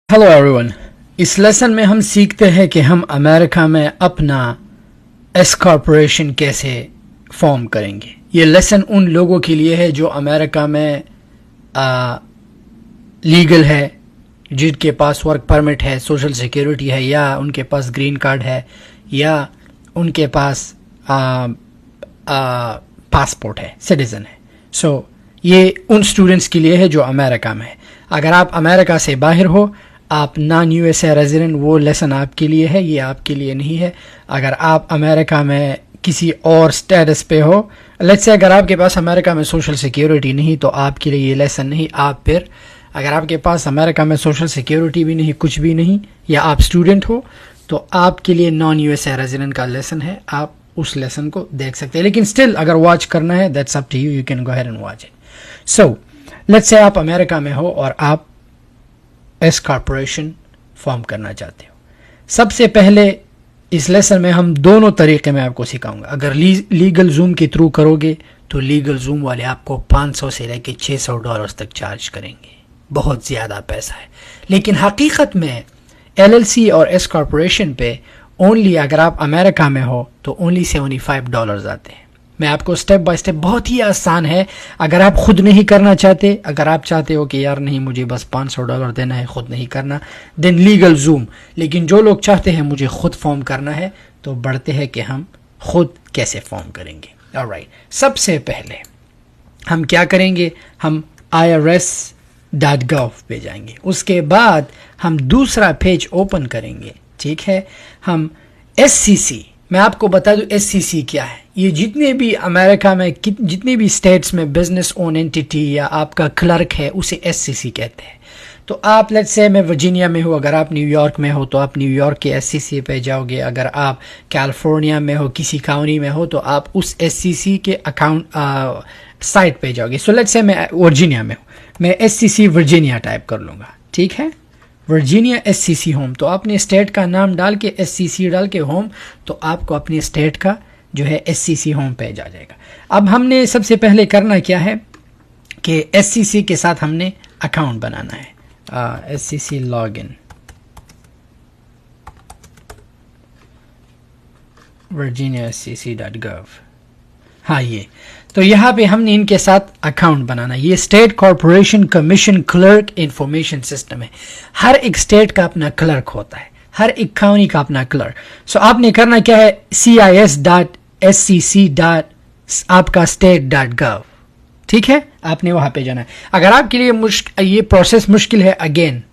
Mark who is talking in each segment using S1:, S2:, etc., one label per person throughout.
S1: Hello everyone. इस lesson में हम सीखते हैं कि हम अमेरिका में अपना एस कॉरपोरेशन कैसे फॉर्म करेंगे। ये लेसन उन लोगों के लिए है जो अमेरिका में लीगल है, जिनके पास वर्क परमिट है, सोशल सिक्योरिटी है, या उनके पास ग्रीन कार्ड है, या उनके पास पासपोर्ट है, सिटीज़न है। सो ये उन स्टूडेंट्स के लिए है जो अमेरिका में है। अगर आप अमेरिका से बाहर हो, आप नॉन यूएसए रेजिडेंट, वो लेसन आपके लिए है, ये आपके लिए नहीं है। अगर आप अमेरिका में किसी और स्टेटस पे हो, लेट्स से अगर आपके पास अमेरिका में सोशल सिक्योरिटी नहीं, तो आपके लिए ये लेसन नहीं। आप फिर अगर आपके पास अमेरिका में सोशल सिक्योरिटी भी नहीं, कुछ भी नहीं, या आप स्टूडेंट हो, तो आपके लिए नॉन यूएसए रेजिडेंट का लेसन है। आप उस लेसन को देख सकते हैं, लेकिन स्टिल अगर वॉच करना है, that's up to you, you can go ahead and watch it. So let's say आप अमेरिका में हो और आप एस कॉरपोरेशन फॉर्म करना चाहते हो। सबसे पहले इस लेसन में हम दोनों तरीके में आपको सिखाऊंगा। अगर लीगल जूम के थ्रू करोगे तो लीगल जूम वाले आपको 500 से लेकर $600 तक चार्ज करेंगे, बहुत ज़्यादा पैसा है। लेकिन हकीकत में एलएलसी और एस कॉरपोरेशन पे ओनली अगर आप अमेरिका में हो तो ओनली $75 आते हैं। मैं आपको स्टेप बाय स्टेप, बहुत ही आसान है। अगर आप खुद नहीं करना चाहते, अगर आप चाहते हो कि यार नहीं मुझे बस $500 देना है, खुद नहीं करना, देन लीगल जूम। लेकिन जो लोग चाहते हैं मुझे खुद फॉर्म करना है, तो बढ़ते हैं कि हम खुद कैसे फॉर्म करेंगे। ऑलराइट, सबसे पहले हम क्या करेंगे, हम irs.gov पे जाएंगे। उसके बाद हम दूसरा पेज ओपन करेंगे, ठीक है। हम SCC, मैं आपको बता दूं SCC क्या है। ये जितने भी अमेरिका में जितने भी स्टेट्स में बिजनेस ओन एंटिटी या आपका क्लर्क है, उसे SCC कहते हैं। तो आप लेट्स से मैं वर्जीनिया में हूँ, अगर आप न्यूयॉर्क में हो तो आप न्यूयॉर्क के SCC पे जाओगे। अगर आप कैलिफोर्निया में हो, किसी काउंटी में हो, तो आप उस SCC के अकाउंट साइट पे जाओगे। सो लेट्स से मैं वर्जीनिया में हूँ, मैं SCC वर्जीनिया टाइप कर लूँगा, ठीक है। वर्जीनिया SCC होम, तो आपने स्टेट का नाम डाल के SCC डाल के होम, तो आपको अपने स्टेट का जो है SCC होम पेज आ जाएगा। अब हमने सबसे पहले करना क्या है कि SCC के साथ हमने अकाउंट बनाना है। SCC लॉगिन, वर्जीनिया SCC.gov, हाँ ये। तो यहाँ पे हमने इनके साथ अकाउंट बनाना। ये state corporation commission clerk information system है। हर एक स्टेट का अपना क्लर्क होता है, हर एक काउंटी का अपना क्लर्क। सो आपने करना क्या है, cis.scc. आपका state.gov, ठीक है, आपने वहां पे जाना है। अगर आपके लिए ये प्रोसेस मुश्किल है, अगेन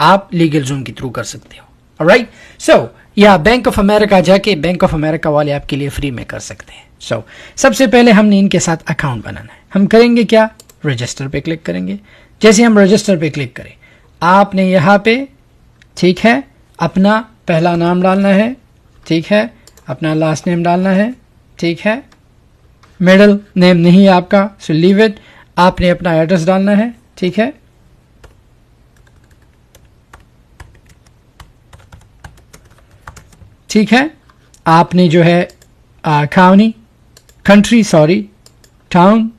S1: आप लीगल जूम के थ्रू कर सकते हो। ऑलराइट, सो या बैंक ऑफ अमेरिका जाके, बैंक ऑफ अमेरिका वाले आपके लिए फ्री में कर सकते हैं। सो सबसे पहले हमने इनके साथ अकाउंट बनाना है। हम करेंगे क्या, रजिस्टर पे क्लिक करेंगे। जैसे हम रजिस्टर पे क्लिक करें, आपने यहाँ पे, ठीक है, अपना पहला नाम डालना है, ठीक है, अपना लास्ट नेम डालना है, ठीक है, मिडिल नेम नहीं है आपका, सो लीव इट। आपने अपना एड्रेस डालना है, ठीक है, ठीक है। आपने जो है काउंटी, कंट्री, सॉरी, टाउन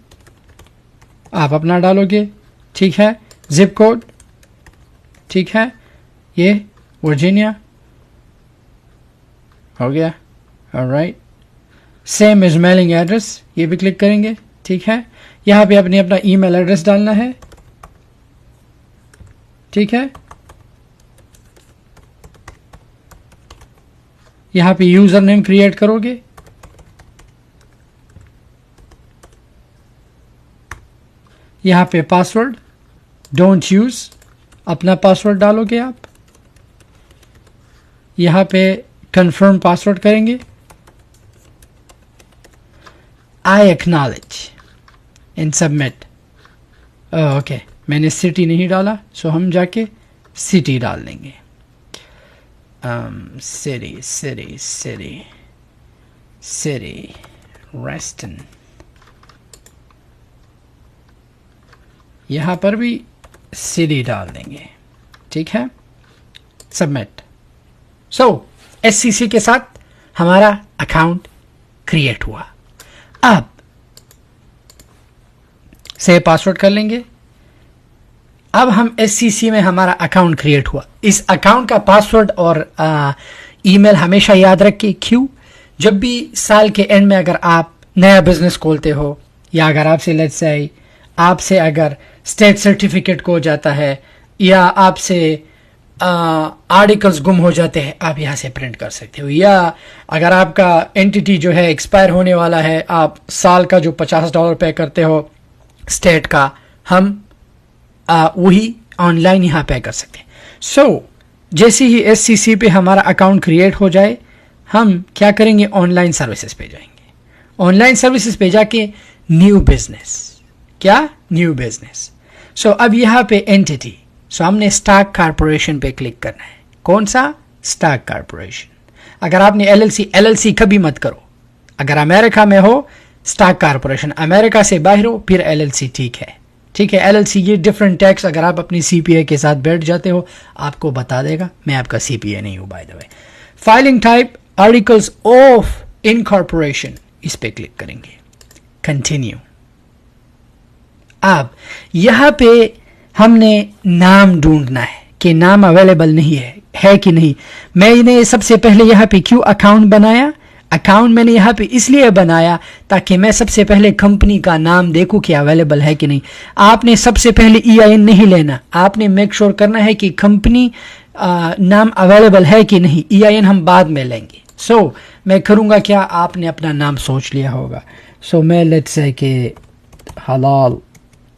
S1: आप अपना डालोगे, ठीक है, जिप कोड, ठीक है, ये वर्जीनिया हो गया। Alright, same is mailing address, ये भी क्लिक करेंगे, ठीक है। यहाँ पे आपने अपना ईमेल एड्रेस डालना है, ठीक है। यहाँ पे यूजर नेम क्रिएट करोगे, यहाँ पे पासवर्ड डोंट यूज, अपना पासवर्ड डालोगे आप। यहाँ पे कंफर्म पासवर्ड करेंगे, I acknowledge and submit. Okay, मैंने सिटी नहीं डाला, सो हम जाके सिटी डाल देंगे। सिटी रेस्टन, यहाँ पर भी सिटी डाल देंगे, ठीक है, सबमिट। सो SCC के साथ हमारा अकाउंट क्रिएट हुआ। अब से पासवर्ड कर लेंगे। अब हम SCC में हमारा अकाउंट क्रिएट हुआ, इस अकाउंट का पासवर्ड और ईमेल हमेशा याद रखिए। क्यों? जब भी साल के एंड में अगर आप नया बिजनेस खोलते हो, या अगर आपसे लेट्स से आपसे अगर स्टेट सर्टिफिकेट खो जाता है, या आपसे आर्टिकल्स गुम हो जाते हैं, आप यहाँ से प्रिंट कर सकते हो। या अगर आपका एंटिटी जो है एक्सपायर होने वाला है, आप साल का जो $50 पे करते हो स्टेट का, हम वही ऑनलाइन यहाँ पे कर सकते हैं। सो जैसे ही SCC पे हमारा अकाउंट क्रिएट हो जाए, हम क्या करेंगे, ऑनलाइन सर्विसेज पे जाएंगे। ऑनलाइन सर्विसेज पे जाके न्यू बिजनेस, क्या, न्यू बिजनेस। सो अब यहाँ पे एंटिटी, सो हमने स्टॉक कॉर्पोरेशन पे क्लिक करना है। कौन सा? Stock corporation. अगर आपने LLC कभी मत करो। अगर अमेरिका में हो स्टॉक कॉर्पोरेशन, अमेरिका से बाहर हो फिर LLC ठीक है। ठीक है, LLC ये डिफरेंट टैक्स, अगर आप अपनी CPA के साथ बैठ जाते हो आपको बता देगा। मैं आपका CPA नहीं हूं by the way. Filing type articles of incorporation, इस पे क्लिक करेंगे। कंटिन्यू। अब यहां पे हमने नाम ढूंढना है कि नाम अवेलेबल नहीं है कि नहीं। मैंने सबसे पहले यहाँ पे क्यों अकाउंट बनाया? अकाउंट मैंने यहाँ पे इसलिए बनाया ताकि मैं सबसे पहले कंपनी का नाम देखूं कि अवेलेबल है कि नहीं। आपने सबसे पहले EIN नहीं लेना, आपने मेक श्योर करना है कि कंपनी नाम अवेलेबल है कि नहीं। EIN हम बाद में लेंगे। सो मैं करूँगा क्या, आपने अपना नाम सोच लिया होगा। सो मैं लेट्स से कि हलाल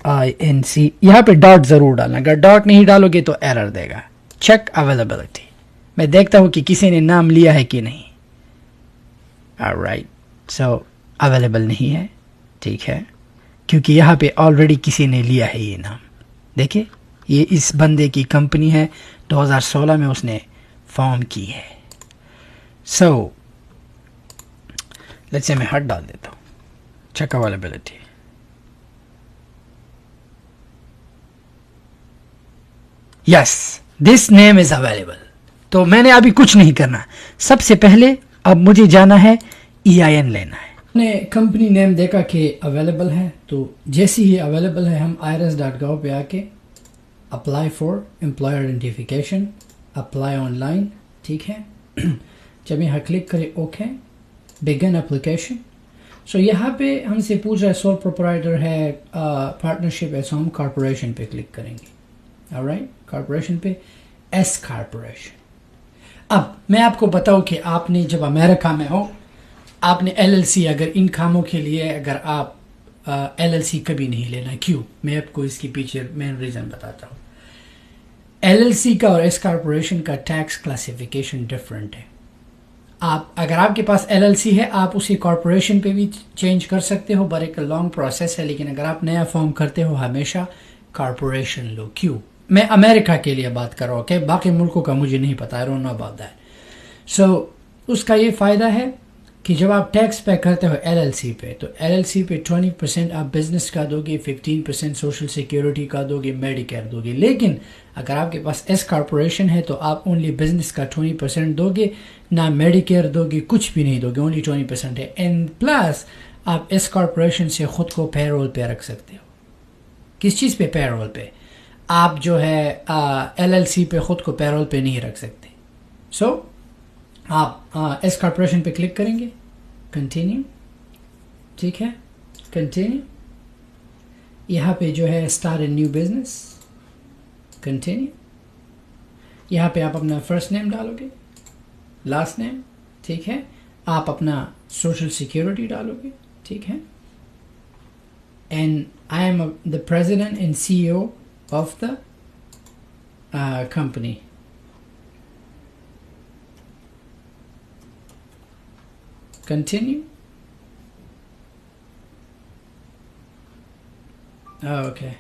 S1: INC, यहाँ पे डॉट जरूर डालना। अगर डॉट नहीं डालोगे तो एरर देगा। चेक अवेलेबिलिटी, मैं देखता हूँ कि किसी ने नाम लिया है कि नहीं। ऑलराइट, सो अवेलेबल नहीं है, ठीक है, क्योंकि यहाँ पे ऑलरेडी किसी ने लिया है ये नाम। देखिए ये इस बंदे की कंपनी है, 2016 में उसने फॉर्म की है। सो लेट्स से मैं हट डाल देता हूँ। Check availability, yes this name is available. तो मैंने अभी कुछ नहीं करना, सबसे पहले अब मुझे जाना है EIN लेना है। मैंने कंपनी नेम देखा कि अवेलेबल है, तो जैसे ही अवेलेबल है हम irs.gov पे आके apply for employer identification, apply online, ठीक है। जब यहाँ क्लिक करें ओके, बिगिन एप्लीकेशन। सो यहाँ पे हमसे पूछ रहा है सोल प्रोप्राइटर है, पार्टनरशिप है, सो हम कॉर्पोरेशन पे क्लिक करेंगे। ऑलराइट, कॉर्पोरेशन पे S कॉर्पोरेशन। अब मैं आपको बताऊं कि आपने जब अमेरिका में हो, आपने LLC अगर इन कामों के लिए अगर आप LLC कभी नहीं लेना। क्यों? मैं आपको इसके पीछे मेन रीजन बताता हूँ। LLC का और S कॉर्पोरेशन का टैक्स क्लासिफिकेशन डिफरेंट है। आप अगर आपके पास LLC है आप उसे कॉर्पोरेशन पे भी चेंज कर सकते हो, बट एक लॉन्ग प्रोसेस है। लेकिन अगर आप नया फॉर्म करते हो हमेशा कॉर्पोरेशन लो। क्यों? मैं अमेरिका के लिए बात कर रहा हूँ, ओके, बाकी मुल्कों का मुझे नहीं पता, I don't know about that. So उसका ये फ़ायदा है कि जब आप टैक्स पे करते हो LLC पे, तो LLC पे 20% आप बिजनेस का दोगे, 15% सोशल सिक्योरिटी का दोगे, मेडिकेयर दोगे। लेकिन अगर आपके पास S कॉर्पोरेशन है तो आप ओनली बिजनेस का 20% दोगे, ना मेडिकेयर दोगे, कुछ भी नहीं दोगे, ओनली 20% है। एंड प्लस आप S कॉर्पोरेशन से खुद को पेरोल पे रख सकते हो। किस चीज़ पे? पेरोल पे। आप जो है LLC पे खुद को पेरोल पे नहीं रख सकते। सो आप S कॉर्पोरेशन पे क्लिक करेंगे, कंटिन्यू, ठीक है, कंटिन्यू। यहाँ पे जो है start a new business, continue. यहाँ पे आप अपना फर्स्ट नेम डालोगे, लास्ट नेम, ठीक है, आप अपना सोशल सिक्योरिटी डालोगे, ठीक है। And I am the president and CEO of the company. Continue. Oh, okay.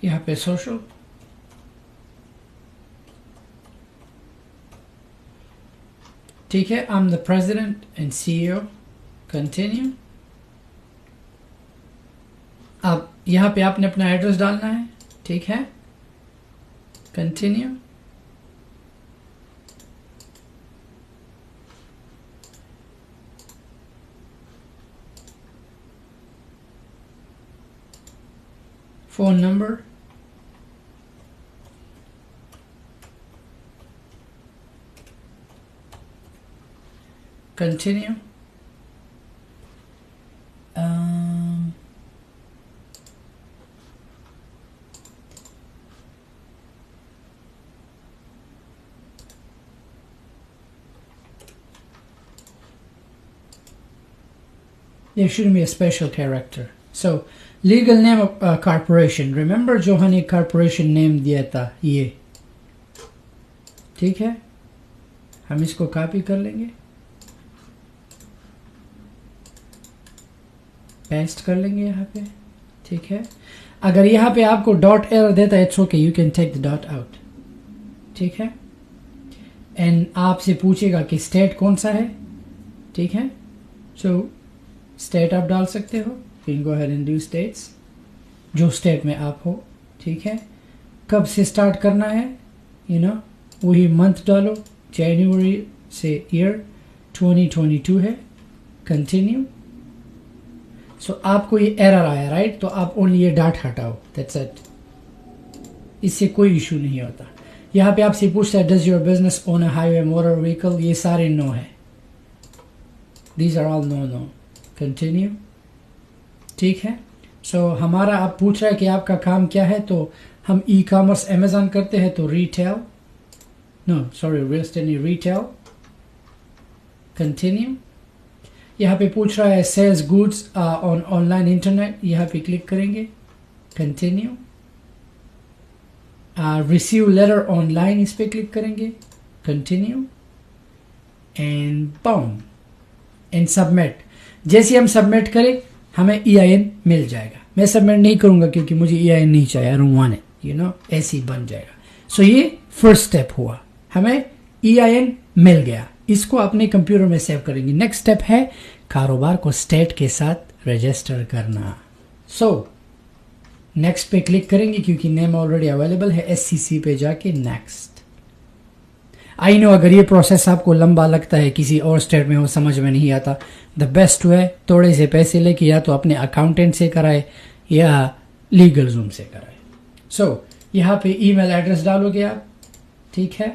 S1: यहाँ पे सोशल, ठीक है, I am the president and CEO, continue. अब यहाँ पे आपने अपना एड्रेस डालना है, ठीक है, continue. Phone number, continue. There shouldn't be a special character. So, legal name of corporation. Remember जो हमने corporation name दिया था ये, ठीक है, हम इसको कॉपी कर लेंगे, पेस्ट कर लेंगे यहाँ पे, ठीक है। अगर यहाँ पे आपको डॉट एरर देता है, it's okay, you can take the dot out, ठीक है। एंड आपसे पूछेगा कि स्टेट कौन सा है, ठीक है। सो स्टेट आप डाल सकते हो, you can go ahead and do states, जो स्टेट में आप हो, ठीक है। कब से स्टार्ट करना है, यू नो, वही मंथ डालो, जनवरी से ईयर 2022 है, कंटिन्यू। सो आपको ये एरर आया, राइट, तो आप ओनली ये डॉट हटाओ, दैट्स इट, इससे कोई इशू नहीं होता। यहाँ पे आपसे पूछता है does your business own a highway motor vehicle, ये सारे नो है, these are all no, no, continue, ठीक है। सो हमारा अब पूछ रहा है कि आपका काम क्या है, तो हम ई कॉमर्स अमेजॉन करते हैं, तो retail, no sorry, real estate नहीं, रिटेल, कंटिन्यू। यहाँ पे पूछ रहा है sales goods on online internet, यहाँ पे क्लिक करेंगे, कंटिन्यू। रिसीव लेटर ऑनलाइन, इस पे क्लिक करेंगे, continue, and boom, and submit. जैसे हम सबमिट करें हमें EIN मिल जाएगा। मैं सबमिट नहीं करूंगा क्योंकि मुझे EIN नहीं चाहिए, I don't want it, you know, ऐसे ही बन जाएगा। सो ये फर्स्ट स्टेप हुआ, हमें EIN मिल गया, इसको अपने कंप्यूटर में सेव करेंगे। नेक्स्ट स्टेप है कारोबार को स्टेट के साथ रजिस्टर करना। सो नेक्स्ट पे क्लिक करेंगे क्योंकि नेम ऑलरेडी अवेलेबल है, SCC पे जाके नेक्स्ट। आई नो अगर ये प्रोसेस आपको लंबा लगता है, किसी और स्टेट में हो, समझ में नहीं आता, द बेस्ट वे थोड़े से पैसे लेके या तो अपने अकाउंटेंट से कराए या लीगल जूम से कराए। सो यहाँ पे ईमेल एड्रेस डालोगे आप, ठीक है।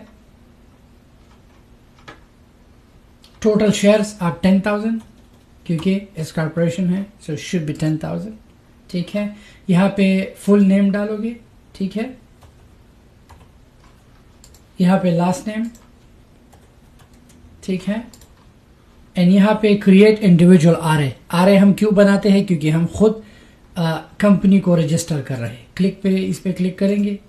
S1: टोटल शेयर्स आप 10,000 क्योंकि इस कॉर्पोरेशन है, सो शुड बी 10,000, ठीक है। यहाँ पे फुल नेम डालोगे, ठीक है। यहाँ पे लास्ट नेम, ठीक है। एंड यहाँ पे क्रिएट इंडिविजुअल RA हम क्यों बनाते हैं, क्योंकि हम खुद कंपनी को रजिस्टर कर रहे हैं। क्लिक पे, इस पे क्लिक करेंगे,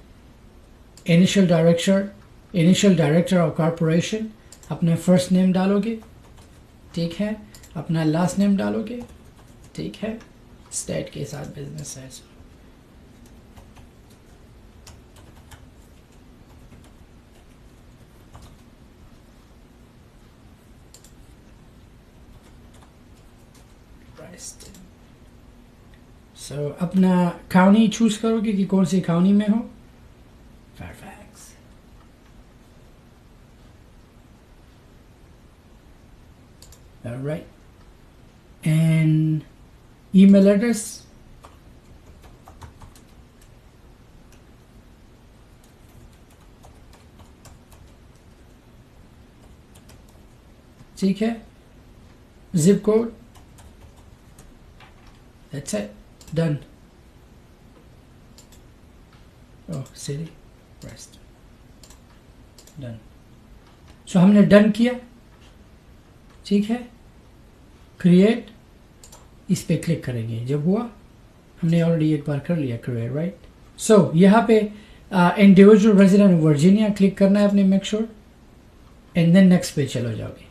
S1: इनिशियल डायरेक्टर ऑफ कॉर्पोरेशन, अपना फर्स्ट नेम डालोगे, ठीक है, अपना लास्ट नेम डालोगे, ठीक है। स्टेट के साथ बिजनेस है, सो अपना काउंटी चूज करोगे कि कौन सी काउंटी में हो, Fairfax, right. And email address, ठीक है, zip code, that's it, done. Oh city, rest, done. So हमने डन किया, ठीक है। क्रिएट, इस पे क्लिक करेंगे, जब हुआ, हमने ऑलरेडी एक बार कर लिया क्रिएट, राइट। सो यहाँ पे इंडिविजुअल रेजिडेंट वर्जीनिया क्लिक करना है अपने, make sure, and then next पे चलो जाओगे।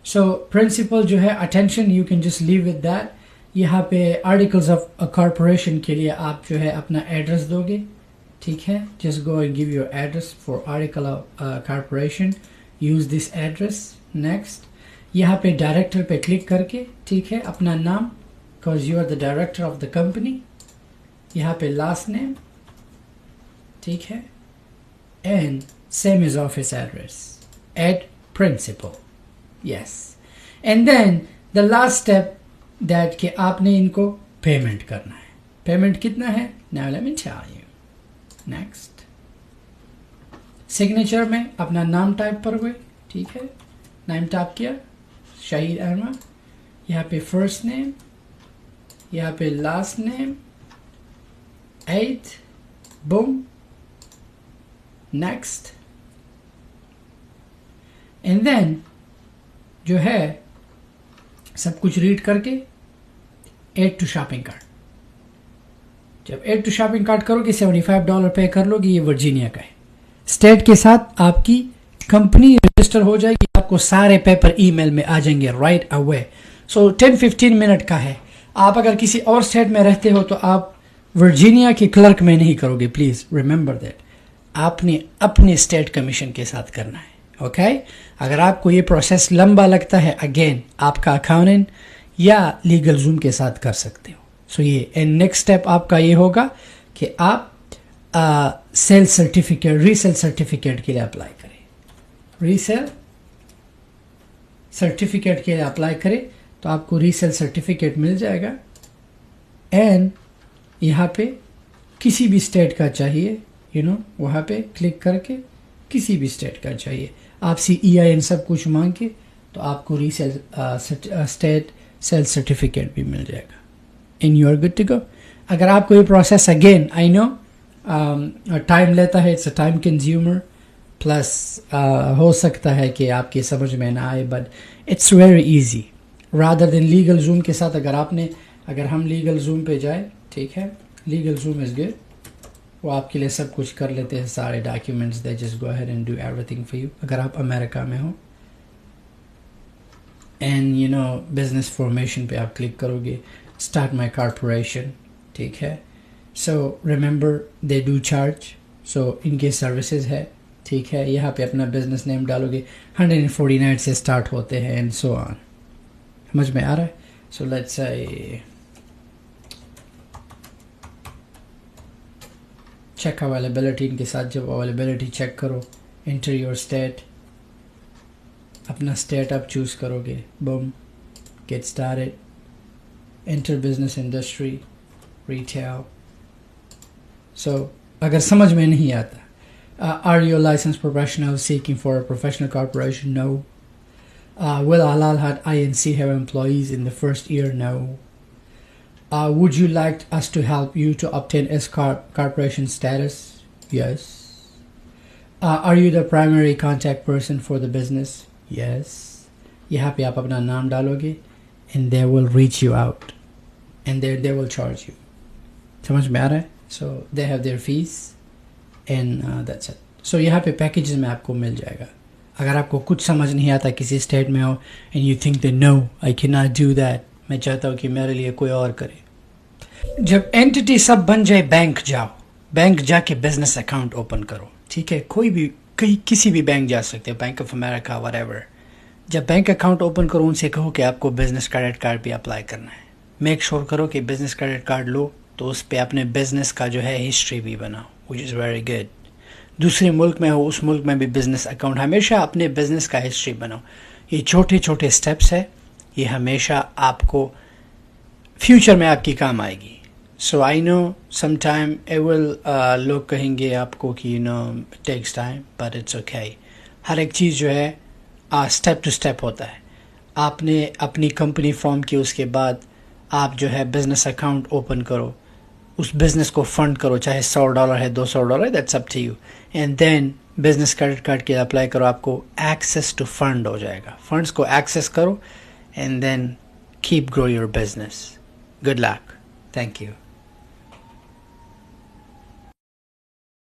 S1: सो प्रिंसिपल जो है attention, you can just leave with that. यहाँ पे आर्टिकल्स ऑफ कॉर्पोरेशन के लिए आप जो है अपना एड्रेस दोगे, ठीक है, just go and give your address for article corporation, use this address. Next, यहाँ पे डायरेक्टर पे क्लिक करके, ठीक है, अपना नाम, because you are the director of the company, यहाँ पे लास्ट नेम, ठीक है, and same is office address, add principal, yes. And then the last step that कि आपने इनको पेमेंट करना है। पेमेंट कितना है? Now let me tell you. Next, signature में अपना नाम टाइप पर हुए, ठीक है, नाम टाइप किया, शाहिद अहमद, यहाँ पे फर्स्ट नेम, यहाँ पे last name, 8, boom, next. And then जो है सब कुछ रीड करके एड टू शॉपिंग कार्ड। जब एड टू शॉपिंग कार्ड करोगे $75 पे कर लोगे, ये वर्जीनिया का है। स्टेट के साथ आपकी कंपनी रजिस्टर हो जाएगी, आपको सारे पेपर ईमेल में आ जाएंगे राइट अवे। सो 10-15 मिनट का है। आप अगर किसी और स्टेट में रहते हो तो आप वर्जीनिया के क्लर्क में नहीं करोगे, प्लीज रिमेंबर दैट। आपने अपने स्टेट कमीशन के साथ करना है, ओके? अगर आपको ये प्रोसेस लंबा लगता है, अगेन आपका अकाउंटेंट या लीगल जूम के साथ कर सकते हो। सो ये एंड नेक्स्ट स्टेप आपका ये होगा कि आप सेल सर्टिफिकेट, रीसेल सर्टिफिकेट के लिए अप्लाई करें। रीसेल सर्टिफिकेट के लिए अप्लाई करें तो आपको रीसेल सर्टिफिकेट मिल जाएगा। एंड यहाँ पे किसी भी स्टेट का चाहिए, वहाँ पे क्लिक करके किसी भी स्टेट का चाहिए, आपसे EIN सब कुछ मांग के, तो आपको रीसेल स्टेट सेल सर्टिफिकेट भी मिल जाएगा and you are good to go. अगर आपको ये process, again I know time लेता है, it's a time consumer, plus हो सकता है कि आपके समझ में ना आए, but it's very easy rather than Legal Zoom के साथ। अगर हम लीगल जूम पे जाए, ठीक है, लीगल जूम इज गुड, वो आपके लिए सब कुछ कर लेते हैं, सारे documents, they just go ahead and do everything for you. अगर आप अमेरिका में हो एंड बिजनेस फॉर्मेशन पे आप क्लिक करोगे, स्टार्ट माई कॉर्पोरेशन, ठीक है। So remember they do charge, so इनके सर्विसेज है, ठीक है। यहाँ पे अपना बिजनेस नेम डालोगे, 149 से स्टार्ट होते हैं एंड सो ऑन। समझ में आ रहा है? So let's say check availability, इनके साथ जब अवेलेबिलिटी चेक करो, इंटर योर स्टेट, अपना स्टेट आप चूज करोगे, boom, get started, enter business industry, retail. So अगर समझ में नहीं आता, are you a licensed professional seeking for a professional corporation? No. Will Halal Hat INC have employees in the first year? No. Would you like us to help you to obtain S corporation status? Yes. Are you the primary contact person for the business? Yes. यहाँ पे आप अपना नाम डालोगे and they will reach you out and they will charge you. समझ में आ रहा है? So they have their fees and that's it. So यहाँ पे पैकेजेस में आपको मिल जाएगा। अगर आपको कुछ समझ नहीं आता, किसी स्टेट में हो and you think that no, I cannot do that, मैं चाहता हूँ कि मेरे लिए कोई और करे। जब एंटिटी सब बन जाए, बैंक जाओ, बैंक जाके बिजनेस अकाउंट ओपन करो, ठीक है। कोई भी किसी भी बैंक जा सकते हैं, बैंक ऑफ अमेरिका, व्हाटएवर। जब बैंक अकाउंट ओपन करो, उनसे कहो कि आपको बिजनेस क्रेडिट कार्ड भी अप्लाई करना है। मेक श्योर करो कि बिजनेस क्रेडिट कार्ड लो तो उस पर अपने बिजनेस का जो है हिस्ट्री भी बनाओ, विच इज़ वेरी गुड। दूसरे मुल्क में हो, उस मुल्क में भी बिजनेस अकाउंट, हमेशा अपने बिजनेस का हिस्ट्री बनाओ। ये छोटे छोटे स्टेप्स है, ये हमेशा आपको फ्यूचर में आपकी काम आएगी। सो आई नो सम टाइम लोग कहेंगे आपको कि takes time, but it's okay. हर एक चीज़ जो है स्टेप टू स्टेप होता है। आपने अपनी कंपनी फॉर्म की, उसके बाद आप जो है बिजनेस अकाउंट ओपन करो, उस बिजनेस को फंड करो, चाहे $100 है, $200, that's up to you. And then business credit card के अप्लाई करो, आपको एक्सेस टू फंड हो जाएगा। फंड्स को एक्सेस करो and then keep grow your business. Good luck, thank you.